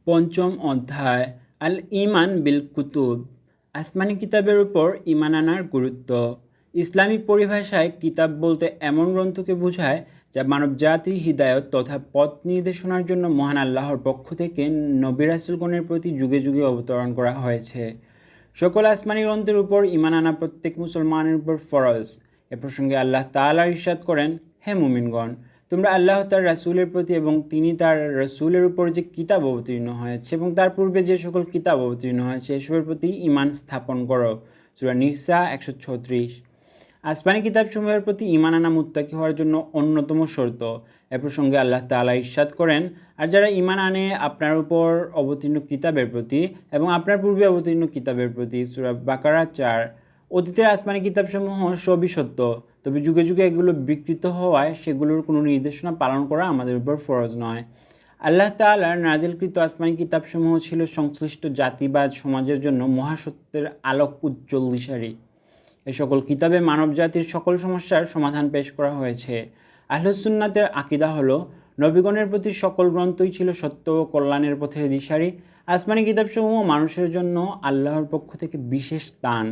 পঞ্চম অধ্যায় আল ইমান বিল কুতুব, আসমানি কিতাবের উপর ইমান আনার গুরুত্ব। ইসলামিক পরিভাষায় কিতাব বলতে এমন গ্রন্থকে বোঝায় যা মানবজাতির হিদায়ত তথা পথ নির্দেশনার জন্য মহান আল্লাহর পক্ষ থেকে নবী রাসূলগণের প্রতি যুগে যুগে অবতরণ করা হয়েছে। সকল আসমানি গ্রন্থের উপর ইমান আনা প্রত্যেক মুসলমানের উপর ফরজ। এ প্রসঙ্গে আল্লাহ তাআলা ইরশাদ করেন, হে মুমিনগণ, তোমরা আল্লাহ তার রাসূলের প্রতি এবং তিনি তার রাসূলের উপর যে কিতাব অবতীর্ণ হয়েছে এবং তার পূর্বে যে সকল কিতাব অবতীর্ণ হয়েছে এসবের প্রতি ঈমান স্থাপন করো। সূরা নিসা 136। আসমানি কিতাবসমূহের প্রতি ঈমান আনা মুত্তাকি হওয়ার জন্য অন্যতম শর্ত। এ প্রসঙ্গে আল্লাহ তাআলা ইরশাদ করেন, আর যারা ঈমান আনে আপনার উপর অবতীর্ণ কিতাবের প্রতি এবং আপনার পূর্বে অবতীর্ণ কিতাবের প্রতি। সূরা বাকারা 4। অতীতের আসমানি কিতাবসমূহ সবই সত্য, তবে যুগে যুগে এগুলো বিকৃত হওয়ায় সেগুলোর কোনো নির্দেশনা পালন করা আমাদের উপর ফরজ নয়। আল্লাহ তাআলার নাজিলকৃত আসমানি কিতাবসমূহ ছিল সংশ্লিষ্ট জাতিবাদ সমাজের জন্য মহাসত্যের আলোক উজ্জ্বল দিশারি। এই সকল কিতাবে মানবজাতির সকল সমস্যার সমাধান পেশ করা হয়েছে। আহলুস সুন্নাতের আকীদা হলো, নবীগণের প্রতি সকল গ্রন্থই ছিল সত্য ও কল্যাণের পথের দিশারি। আসমানি কিতাবসমূহ মানুষের জন্য আল্লাহর পক্ষ থেকে বিশেষ দান।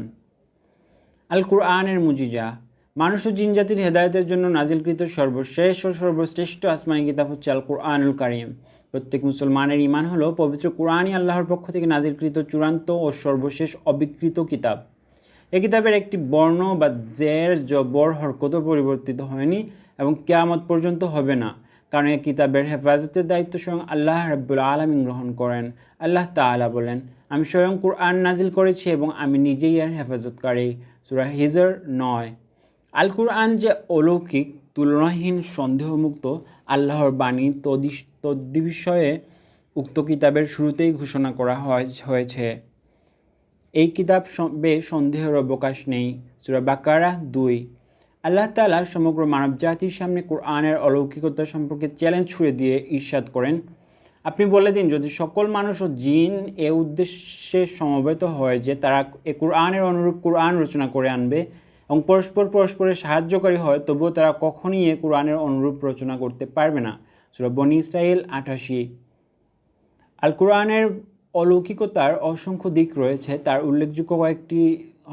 আল কুরআনের মুজিজা, মানুষ ও জিনজাতির হেদায়েতের জন্য নাজিলকৃত সর্বশেষ ও সর্বশ্রেষ্ঠ আসমানি কিতাব হচ্ছে আল কুরআনুল কারীম। প্রত্যেক মুসলমানের ঈমান হলো পবিত্র কুরআনই আল্লাহর পক্ষ থেকে নাজিলকৃত চূড়ান্ত ও সর্বশেষ অবিকৃত কিতাব। এই কিতাবের একটি বর্ণ বা জের জবর হরকতও পরিবর্তিত হয়নি এবং কিয়ামত পর্যন্ত হবে না, কারণ এই কিতাবের হেফাজতের দায়িত্ব স্বয়ং আল্লাহ রাব্বুল আলামিন গ্রহণ করেন। আল্লাহ তাআলা বলেন, আমি স্বয়ং কুরআন নাজিল করেছি এবং আমি নিজেই এর হেফাজতকারী। সূরা হিজর 9। আল কুরআন যে অলৌকিক, তুলনাহীন, সন্দেহমুক্ত আল্লাহর বাণী তদ্দি বিষয়ে উক্ত কিতাবের শুরুতেই ঘোষণা করা হয়েছে। এই কিতাব সন্দেহের অবকাশ নেই। সূরা বাকারা 2। আল্লাহ তাআলা সমগ্র মানবজাতির সামনে কুরআনের অলৌকিকতা সম্পর্কে চ্যালেঞ্জ ছুড়ে দিয়ে ইরশাদ করেন, আপনি বলে দিন, যদি সকল মানুষ ও জিন এ উদ্দেশ্যে সমবেত হয় যে তারা এ কুরআনের অনুরূপ কুরআন রচনা করে আনবে এবং পরস্পরের সাহায্যকারী হয়, তবুও তারা কখনই এ কুরআনের অনুরূপ রচনা করতে পারবে না। সূরা বনী ইসরাঈল 88। আল কুরআনের অলৌকিকতার অসংখ্য দিক রয়েছে। তার উল্লেখযোগ্য কয়েকটি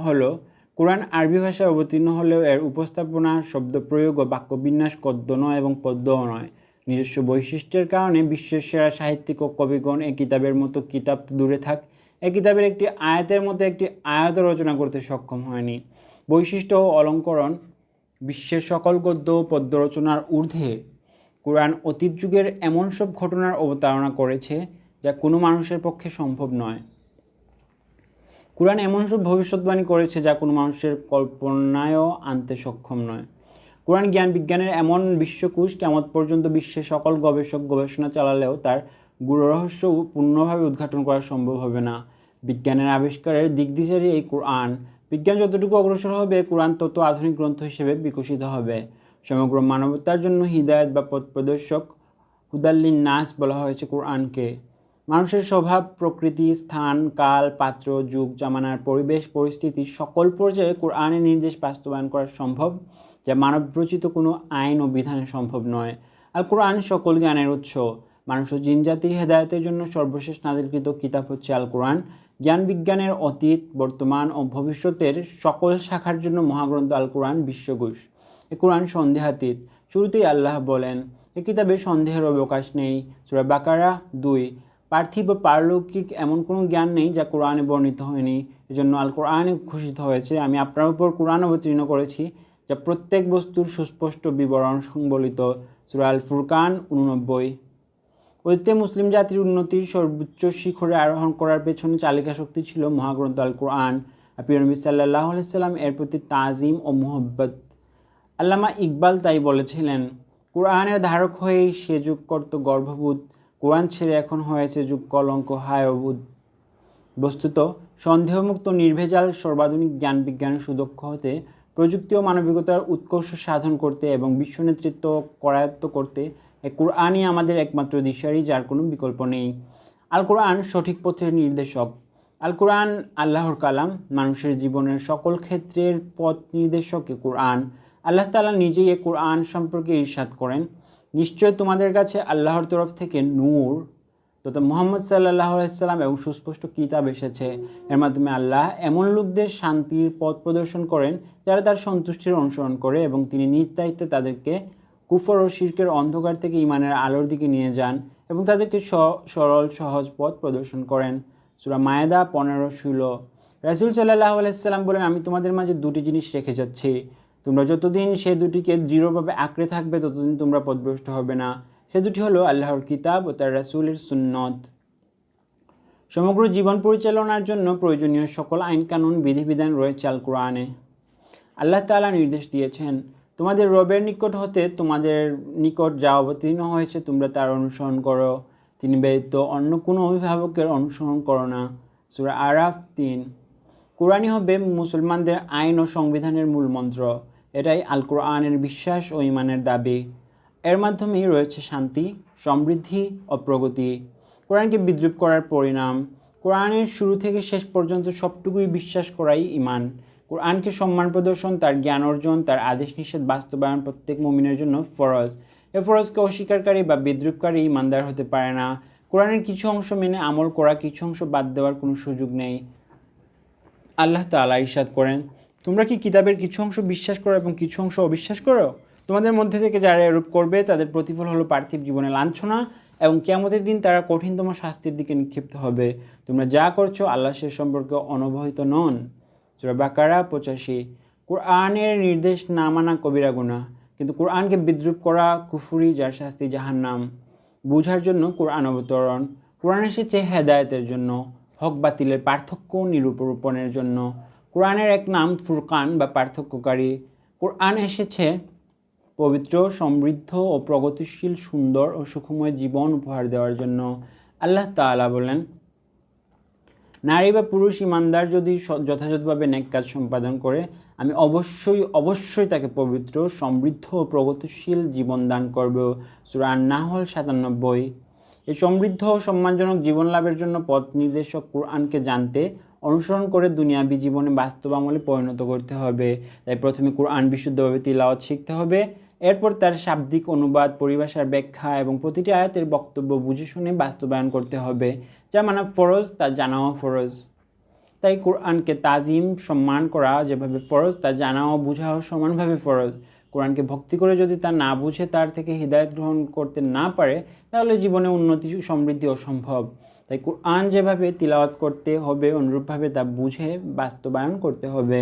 হলো, কুরআন আরবি ভাষায় অবতীর্ণ হলেও এর উপস্থাপনা, শব্দপ্রয়োগ ও বাক্যবিন্যাস গদ্য নয় এবং পদ্যও নয়। নিজস্ব বৈশিষ্ট্যের কারণে বিশ্বের সেরা সাহিত্যিক ও কবিগণ এ কিতাবের মতো কিতাব তো দূরে থাক, এ কিতাবের একটি আয়াতের মতো একটি আয়াত রচনা করতে সক্ষম হয়নি। বৈশিষ্ট্য ও অলঙ্করণ, বিশ্বের সকল গদ্য ও পদ্য রচনার ঊর্ধ্বে কুরআন অতীত যুগের এমন সব ঘটনার অবতারণা করেছে যা কোনো মানুষের পক্ষে সম্ভব নয়। কুরআন এমন সব ভবিষ্যৎবাণী করেছে যা কোনো মানুষের কল্পনায়ও আনতে সক্ষম নয়। কুরআন জ্ঞান বিজ্ঞানের এমন বিশ্বকোষ, কিয়ামত পর্যন্ত বিশ্বের সকল গবেষক গবেষণা চালালেও তার গূঢ় রহস্য পূর্ণভাবে উদ্ঘাটন করা সম্ভব হবে না। বিজ্ঞানের আবিষ্কারের দিকদিশারি এই কুরআন। বিজ্ঞান যতটুকু অগ্রসর হবে, কুরআন তত আধুনিক গ্রন্থ হিসেবে বিকশিত হবে। সমগ্র মানবতার জন্য হিদায়াত বা পথ প্রদর্শক, হুদাল্লিন নাস বলা হয়েছে কুরআনকে। মানুষের স্বভাব, প্রকৃতি, স্থান, কাল, পাত্র, যুগ, জামানার পরিবেশ, পরিস্থিতি সকল পর্যায়ে কুরআনের নির্দেশ বাস্তবায়ন করা সম্ভব, যা মানবরচিত কোনো আইন ও বিধানে সম্ভব নয়। আর কুরআন সকল জ্ঞানের উৎস। মানুষ ও জিনজাতির হেদায়েতের জন্য সর্বশেষ নাজিলকৃত কিতাব হচ্ছে আল কুরআন। জ্ঞান বিজ্ঞানের অতীত, বর্তমান ও ভবিষ্যতের সকল শাখার জন্য মহাগ্রন্থ আল কুরআন বিশ্বকোষ। এ কুরআন সন্দেহাতীত। শুরুতেই আল্লাহ বলেন, এ কিতাবে সন্দেহের অবকাশ নেই। সূরা বাকারা 2। পার্থিব ও পারলৌকিক এমন কোনো জ্ঞান নেই যা কোরআনে বর্ণিত হয়নি। এজন্য আল কোরআনে ঘোষিত হয়েছে, আমি আপনার উপর কোরআন অবতীর্ণ করেছি যা প্রত্যেক বস্তুর সুস্পষ্ট বিবরণ সংবলিত। সূরা আল ফুরকান 89। অতীতে মুসলিম জাতির উন্নতির সর্বোচ্চ শিখরে আরোহণ করার পেছনে চালিকা শক্তি ছিল মহাগ্রন্থ আল কোরআন। প্রিয় নবী সাল্লাল্লাহু আলাইহি সাল্লাম এর প্রতি তাজিম ও মুহাব্বত। আল্লামা ইকবাল তাই বলেছিলেন, কোরআনের ধারক হয়েই সে যুগ করত গর্ভবোধ, কোরআন ছেড়ে এখন হয়েছে যুগ কলঙ্ক হায় অবুধ। বস্তুত সন্দেহমুক্ত নির্ভেজাল সর্বাধুনিক জ্ঞান বিজ্ঞানের সুদক্ষ হতে, প্রযুক্তি ও মানবিকতার উৎকর্ষ সাধন করতে এবং বিশ্ব নেতৃত্ব করায়ত্ত করতে এ কুরআনই আমাদের একমাত্র দিশারি, যার কোনো বিকল্প নেই। আল কোরআন সঠিক পথের নির্দেশক। আল কোরআন আল্লাহর কালাম, মানুষের জীবনের সকল ক্ষেত্রের পথ নির্দেশক এ কোরআন। আল্লাহ তাআলা নিজেই এ কোরআন সম্পর্কে ইরশাদ করেন, নিশ্চয় তোমাদের কাছে আল্লাহর তরফ থেকে নূর তথা মুহাম্মদ সাল্লাল্লাহু আলাইহি সাল্লাম এবং সুস্পষ্ট কিতাব এসেছে। এর মাধ্যমে আল্লাহ এমন লোকদের শান্তির পথ প্রদর্শন করেন যারা তার সন্তুষ্টির অনুসরণ করে, এবং তিনি নিজ দায়িত্বে তাদেরকে কুফর ও শিরকের অন্ধকার থেকে ঈমানের আলোর দিকে নিয়ে যান এবং তাদেরকে সরল সহজ পথ প্রদর্শন করেন। সূরা মায়েদা 15-16। রাসূল সাল্লাল্লাহু আলাইহি সাল্লাম বলেন, আমি তোমাদের মাঝে দুটি জিনিস রেখে যাচ্ছি, তোমরা যতদিন সে দুটিকে দৃঢ়ভাবে আঁকড়ে থাকবে ততদিন তোমরা পথভ্রষ্ট হবে না। সে দুটি হলো আল্লাহর কিতাব ও তার রাসূলের সুন্নত। সমগ্র জীবন পরিচালনার জন্য প্রয়োজনীয় সকল আইনকানুন বিধিবিধান রয়েছে আল কোরআনে। আল্লাহ তাআলা নির্দেশ দিয়েছেন, তোমাদের রবের নিকট হতে তোমাদের নিকট যা অবতীর্ণ হয়েছে তোমরা তার অনুসরণ করো, তিনি ব্যতীত অন্য কোনো অভিভাবকের অনুসরণ করো না। সূরা আরাফ 3। কোরআনই হবে মুসলমানদের আইন ও সংবিধানের মূল মন্ত্র। এটাই আল কোরআনের বিশ্বাস ও ঈমানের দাবি। এর মাধ্যমেই রয়েছে শান্তি, সমৃদ্ধি ও প্রগতি। কোরআনকে বিদ্রূপ করার পরিণাম। কোরআনের শুরু থেকে শেষ পর্যন্ত সবটুকুই বিশ্বাস করাই ঈমান। কোরআনকে সম্মান প্রদর্শন, তার জ্ঞান অর্জন, তার আদেশ নিষেধ বাস্তবায়ন প্রত্যেক মুমিনের জন্য ফরজ। এ ফরজকে অস্বীকারী বা বিদ্রূপকারী ঈমানদার হতে পারে না। কোরআনের কিছু অংশ মেনে আমল করা, কিছু অংশ বাদ দেওয়ার কোনো সুযোগ নেই। আল্লাহ তাআলা ইরশাদ করেন, তোমরা কি কিতাবের কিছু অংশ বিশ্বাস করো এবং কিছু অংশ অবিশ্বাস করো? তোমাদের মধ্যে থেকে যারা এরূপ করবে তাদের প্রতিফল হলো পার্থিব জীবনে লাঞ্ছনা, এবং কিয়ামতের দিন তারা কঠিনতম শাস্তির দিকে নিক্ষিপ্ত হবে। তোমরা যা করছো আল্লাহ সে সম্পর্কে অনবহিত নন। সূরা বাকারা 85। কোরআনের নির্দেশ না মানা কবিরা গুনাহ, কিন্তু কোরআনকে বিদ্রূপ করা কুফরি, যার শাস্তি জাহান্নাম। বুঝার জন্য কোরআন অবতরণ। কোরআন এসেছে হেদায়েতের জন্য, হক বাতিলের পার্থক্য নিরূপণের জন্য। কোরআনের এক নাম ফুরকান বা পার্থক্যকারী। কোরআন এসেছে পবিত্র, সমৃদ্ধ ও প্রগতিশীল, সুন্দর ও সুখময় জীবন উপহার দেওয়ার জন্য। আল্লাহ তাআলা বলেন, নারী বা পুরুষ ঈমানদার যদি যথাযথভাবে নেক কাজ সম্পাদন করে, আমি অবশ্যই তাকে পবিত্র, সমৃদ্ধ ও প্রগতিশীল জীবন দান করব। সূরা আন-নাহল 97। এই সমৃদ্ধ ও সম্মানজনক জীবন লাভের জন্য পথ নির্দেশক কোরআনকে জানতে, অনুসরণ করে দুনিয়াবী জীবনে বাস্তব আমলে পরিণত করতে হবে। তাই প্রথমে কোরআন বিশুদ্ধভাবে তিলাওয়াত শিখতে হবে, এরপর তার শাব্দিক অনুবাদ, পরিভাষার ব্যাখ্যা এবং প্রতিটি আয়াতের বক্তব্য বুঝে শুনে বাস্তবায়ন করতে হবে। যা মানা ফরজ তা জানাও ফরজ। তাই কোরআনকে তাজিম, সম্মান করা যেভাবে ফরজ, তা জানা ও বুঝাও সমানভাবে ফরজ। কোরআনকে ভক্তি করে যদি তা না বুঝে, তার থেকে হিদায়াত গ্রহণ করতে না পারে, তাহলে জীবনে উন্নতি সমৃদ্ধি অসম্ভব। তাই কোরআন যেভাবে তিলাওয়াত করতে হবে অনুরূপভাবে তা বুঝে বাস্তবায়ন করতে হবে।